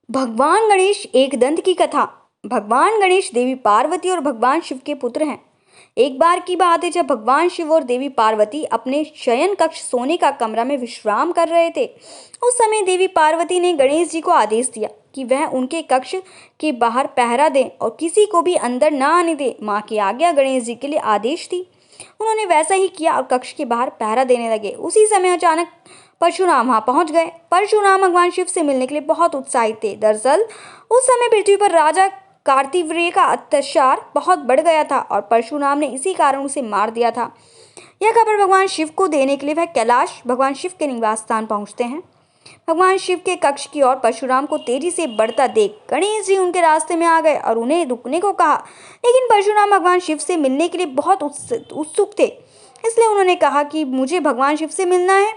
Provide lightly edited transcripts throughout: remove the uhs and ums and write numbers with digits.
भगवान गणेश एक दंत की कथा। भगवान गणेश देवी पार्वती और भगवान शिव के पुत्र हैं। एक बार की बात है जब भगवान शिव और देवी पार्वती अपने शयन कक्ष सोने का कमरा में विश्राम कर रहे थे। उस समय देवी पार्वती ने गणेश जी को आदेश दिया कि वह उनके कक्ष के बाहर पहरा दें और किसी को भी अंदर न आने दे। माँ की आज्ञा गणेश जी के लिए आदेश थी। उन्होंने वैसा ही किया और कक्ष के बाहर पहरा देने लगे। उसी समय अचानक परशुराम वहां पहुंच गए। परशुराम भगवान शिव से मिलने के लिए बहुत उत्साहित थे। दरअसल उस समय पृथ्वी पर राजा कार्तिव्रय का अत्याचार बहुत बढ़ गया था और परशुराम ने इसी कारण उसे मार दिया था। यह खबर भगवान शिव को देने के लिए वह कैलाश भगवान शिव के निवास स्थान पहुंचते हैं। भगवान शिव के कक्ष की ओर परशुराम को तेजी से बढ़ता देख गणेश जी उनके रास्ते में आ गए और उन्हें रुकने को कहा, लेकिन परशुराम भगवान शिव से मिलने के लिए बहुत उत्सुक थे, इसलिए उन्होंने कहा कि मुझे भगवान शिव से मिलना है।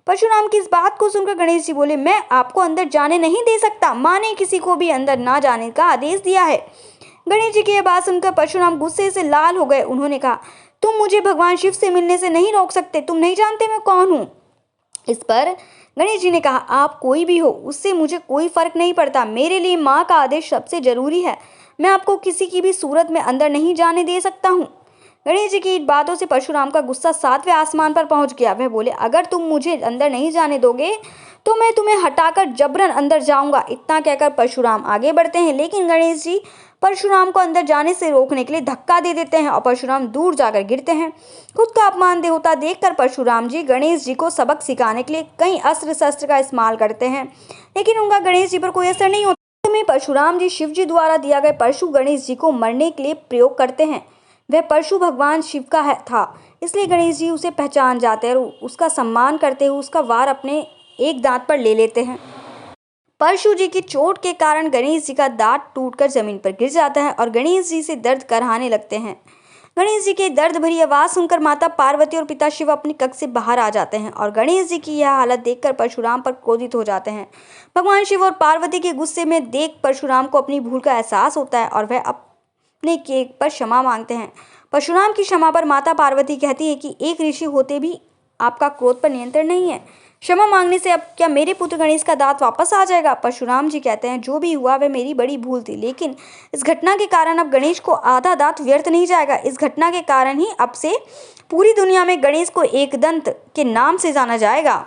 परशुराम की इस बात को सुनकर गणेश जी बोले, मैं आपको अंदर जाने नहीं दे सकता। माँ ने किसी को भी अंदर ना जाने का आदेश दिया है। गणेश जी की यह बात सुनकर परशुराम गुस्से से लाल हो गए। उन्होंने कहा, तुम मुझे भगवान शिव से मिलने से नहीं रोक सकते। तुम नहीं जानते मैं कौन हूँ। इस पर गणेश जी ने कहा, आप कोई भी हो उससे मुझे कोई फर्क नहीं पड़ता। मेरे लिए माँ का आदेश सबसे जरूरी है। मैं आपको किसी की भी सूरत में अंदर नहीं जाने दे सकता हूँ। गणेश जी की इन बातों से परशुराम का गुस्सा 7वें आसमान पर पहुंच गया। वह बोले, अगर तुम मुझे अंदर नहीं जाने दोगे तो मैं तुम्हें हटाकर जबरन अंदर जाऊंगा। इतना कहकर परशुराम आगे बढ़ते हैं, लेकिन गणेश जी परशुराम को अंदर जाने से रोकने के लिए धक्का दे देते हैं और परशुराम दूर जाकर गिरते हैं। खुद का अपमान होता देखकर परशुराम जी गणेश जी को सबक सिखाने के लिए कई अस्त्र शस्त्र का इस्तेमाल करते हैं, लेकिन उनका गणेश जी पर कोई असर नहीं होता। में परशुराम जी शिव जी द्वारा दिया गया परशु गणेश जी को मरने के लिए प्रयोग करते हैं। वह परशु भगवान शिव का था, इसलिए गणेश जी उसे पहचान जाते हैं और उसका सम्मान करते हुए उसका वार अपने एक दांत पर ले लेते हैं। परशु जी की चोट के कारण गणेश जी का दांत टूटकर जमीन पर गिर जाता है और गणेश जी से दर्द कराने लगते हैं। गणेश जी की दर्द भरी आवाज सुनकर माता पार्वती और पिता शिव अपने कक्ष से बाहर आ जाते हैं और गणेश जी की यह हालत देखकर परशुराम पर क्रोधित हो जाते हैं। भगवान शिव और पार्वती के गुस्से में देख परशुराम को अपनी भूल का एहसास होता है और वह अपने केक पर क्षमा मांगते हैं। परशुराम की क्षमा पर माता पार्वती कहती है कि एक ऋषि होते भी आपका क्रोध पर नियंत्रण नहीं है। क्षमा मांगने से अब क्या मेरे पुत्र गणेश का दांत वापस आ जाएगा? परशुराम जी कहते हैं, जो भी हुआ वह मेरी बड़ी भूल थी, लेकिन इस घटना के कारण अब गणेश को आधा दांत व्यर्थ नहीं जाएगा। इस घटना के कारण ही अब से पूरी दुनिया में गणेश को एकदंत के नाम से जाना जाएगा।